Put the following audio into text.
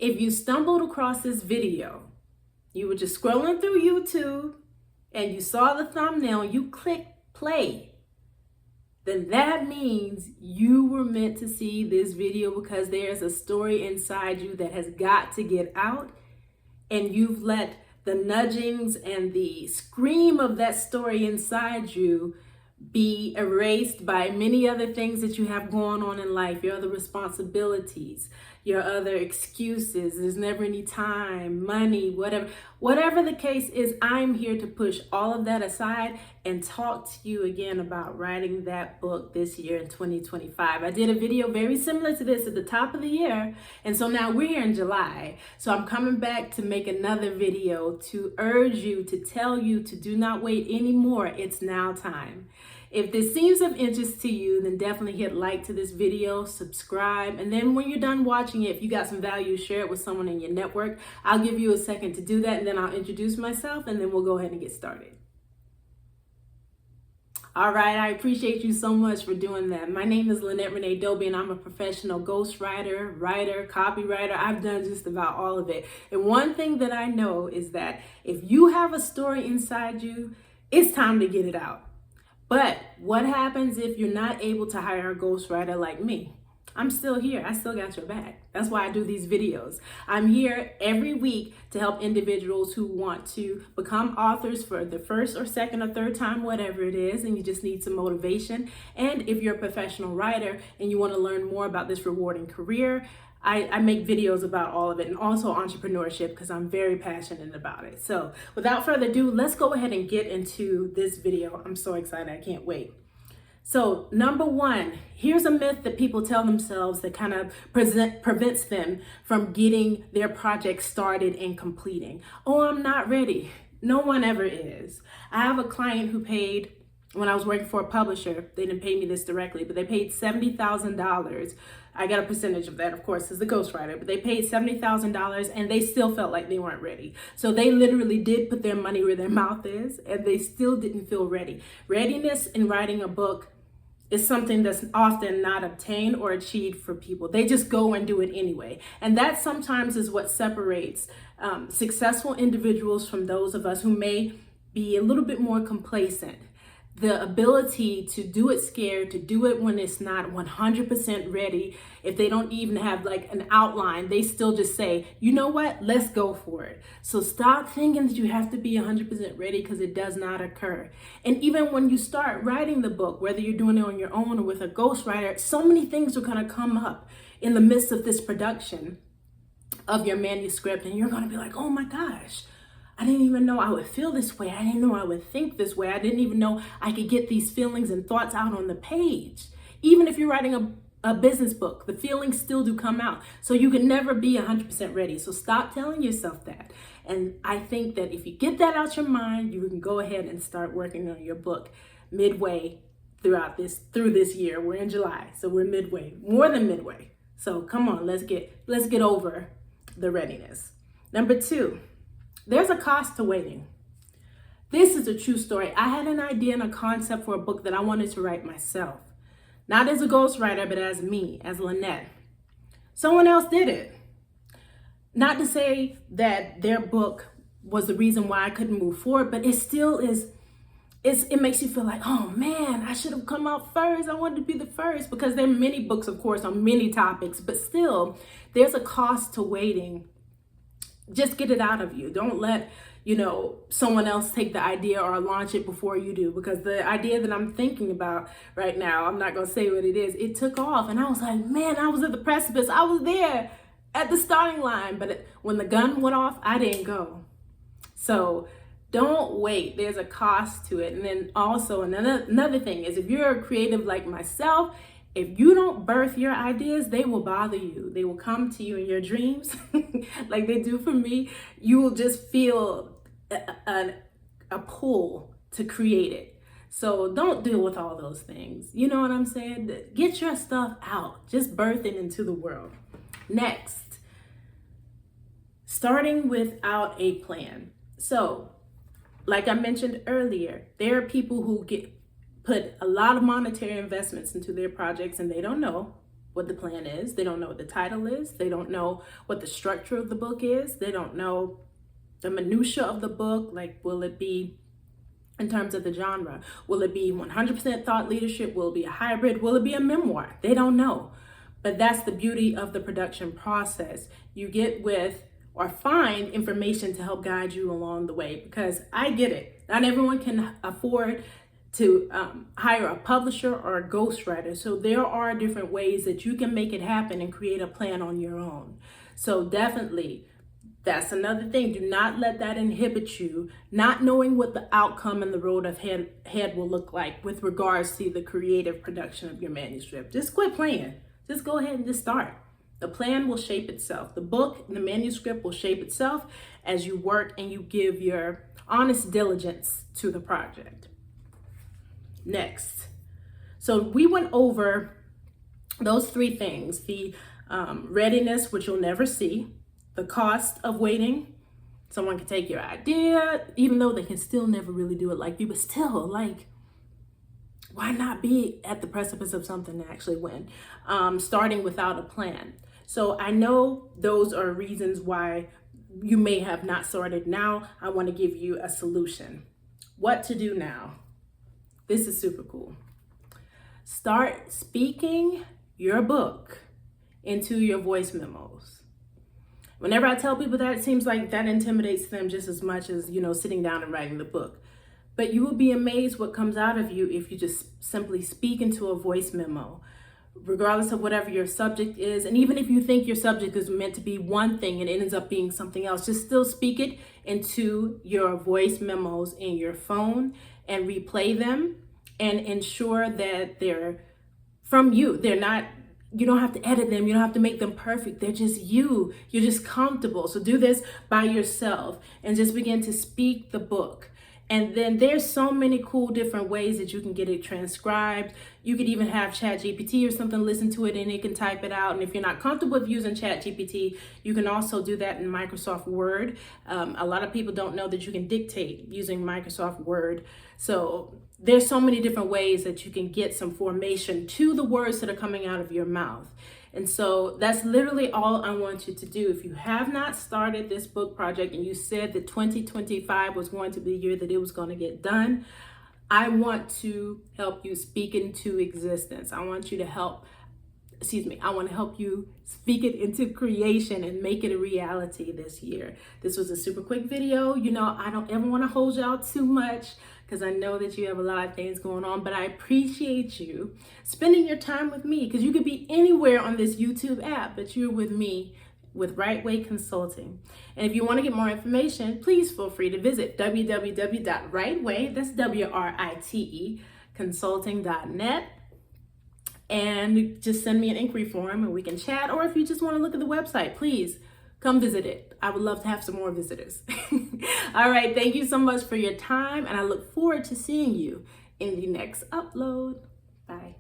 If you stumbled across this video, you were just scrolling through YouTube and you saw the thumbnail, you clicked play, then that means you were meant to see this video because there's a story inside you that has got to get out, and you've let the nudgings and the scream of that story inside you be erased by many other things that you have going on in life, your other responsibilities, your other excuses. There's never any time, money, whatever the case is. I'm here to push all of that aside and talk to you again about writing that book this year in 2025. I did a video very similar to this at the top of the year, and so now we're here in July. So I'm coming back to make another video to urge you, to tell you to do not wait anymore. It's now time. If this seems of interest to you, then definitely hit like to this video, subscribe, and then when you're done watching it, if you got some value, share it with someone in your network. I'll give you a second to do that, and then I'll introduce myself, and then we'll go ahead and get started. All right, I appreciate you so much for doing that. My name is Lynette Renee Dobie, and I'm a professional ghostwriter, writer, copywriter. I've done just about all of it. And one thing that I know is that if you have a story inside you, it's time to get it out. But what happens if you're not able to hire a ghostwriter like me? I'm still here. I still got your back. That's why I do these videos. I'm here every week to help individuals who want to become authors for the first or second or third time, whatever it is, and you just need some motivation. And if you're a professional writer and you want to learn more about this rewarding career, I make videos about all of it, and also entrepreneurship because I'm very passionate about it. So without further ado, let's go ahead and get into this video. I'm so excited. I can't wait. So number one, here's a myth that people tell themselves that kind of prevents them from getting their project started and completing. Oh, I'm not ready. No one ever is. I have a client who paid, when I was working for a publisher, they didn't pay me this directly, but they paid $70,000. I got a percentage of that, of course, as a ghostwriter, but they paid $70,000 and they still felt like they weren't ready. So they literally did put their money where their mouth is, and they still didn't feel ready. Readiness in writing a book is something that's often not obtained or achieved for people. They just go and do it anyway. And that sometimes is what separates successful individuals from those of us who may be a little bit more complacent. The ability to do it scared, to do it when it's not 100% ready. If they don't even have like an outline, they still just say, you know what, let's go for it. So stop thinking that you have to be 100% ready, because it does not occur. And even when you start writing the book, whether you're doing it on your own or with a ghostwriter, so many things are going to come up in the midst of this production of your manuscript, and you're going to be like, oh my gosh, I didn't even know I would feel this way. I didn't know I would think this way. I didn't even know I could get these feelings and thoughts out on the page. Even if you're writing a business book, the feelings still do come out. So you can never be 100% ready. So stop telling yourself that. And I think that if you get that out your mind, you can go ahead and start working on your book midway through this year. We're in July, so we're midway, more than midway. So come on, let's get over the readiness. Number two, there's a cost to waiting. This is a true story. I had an idea and a concept for a book that I wanted to write myself. Not as a ghostwriter, but as me, as Lynette. Someone else did it. Not to say that their book was the reason why I couldn't move forward, but it still is. It makes you feel like, oh man, I should have come out first. I wanted to be the first, because there are many books, of course, on many topics, but still, there's a cost to waiting. Just get it out of you. Don't let, someone else take the idea or launch it before you do, because the idea that I'm thinking about right now, I'm not going to say what it is, it took off. And I was like, man, I was at the precipice. I was there at the starting line. But when the gun went off, I didn't go. So don't wait. There's a cost to it. And then also another thing is, if you're a creative like myself, if you don't birth your ideas, they will bother you. They will come to you in your dreams like they do for me. You will just feel a pull to create it. So don't deal with all those things. You know what I'm saying? Get your stuff out. Just birth it into the world. Next, starting without a plan. So, like I mentioned earlier, there are people who put a lot of monetary investments into their projects and they don't know what the plan is. They don't know what the title is. They don't know what the structure of the book is. They don't know the minutia of the book. Like, will it be in terms of the genre? Will it be 100% thought leadership? Will it be a hybrid? Will it be a memoir? They don't know. But that's the beauty of the production process. You get with or find information to help guide you along the way, because I get it. Not everyone can afford to hire a publisher or a ghostwriter. So there are different ways that you can make it happen and create a plan on your own. So definitely, that's another thing. Do not let that inhibit you, not knowing what the outcome and the road ahead will look like with regards to the creative production of your manuscript. Just quit playing. Just go ahead and just start. The plan will shape itself. The book, the manuscript will shape itself as you work and you give your honest diligence to the project. Next. So we went over those three things: the readiness, which you'll never see; the cost of waiting. Someone can take your idea, even though they can still never really do it like you, but still, like, why not be at the precipice of something to actually win? Starting without a plan. So I know those are reasons why you may have not started. Now I want to give you a solution. What to do now? This is super cool. Start speaking your book into your voice memos. Whenever I tell people that, it seems like that intimidates them just as much as, sitting down and writing the book. But you will be amazed what comes out of you if you just simply speak into a voice memo, regardless of whatever your subject is. And even if you think your subject is meant to be one thing and it ends up being something else, just still speak it into your voice memos in your phone and replay them and ensure that they're from you. You don't have to edit them. You don't have to make them perfect. They're just you. You're just comfortable. So do this by yourself and just begin to speak the book. And then there's so many cool different ways that you can get it transcribed. You could even have ChatGPT or something listen to it and it can type it out. And if you're not comfortable with using ChatGPT, you can also do that in Microsoft Word. A lot of people don't know that you can dictate using Microsoft Word. So there's so many different ways that you can get some formation to the words that are coming out of your mouth. And so that's literally all I want you to do. If you have not started this book project and you said that 2025 was going to be the year that it was going to get done, I want to help you speak into existence. I want to help you speak it into creation and make it a reality this year. This was a super quick video. I don't ever want to hold you out too much because I know that you have a lot of things going on, but I appreciate you spending your time with me, because you could be anywhere on this YouTube app, but you're with me with Right Way Consulting. And if you want to get more information, please feel free to visit www.rightway, that's WRITE, consulting.net. And just send me an inquiry form and we can chat. Or if you just want to look at the website, please come visit it. I would love to have some more visitors. All right, thank you so much for your time, and I look forward to seeing you in the next upload. Bye.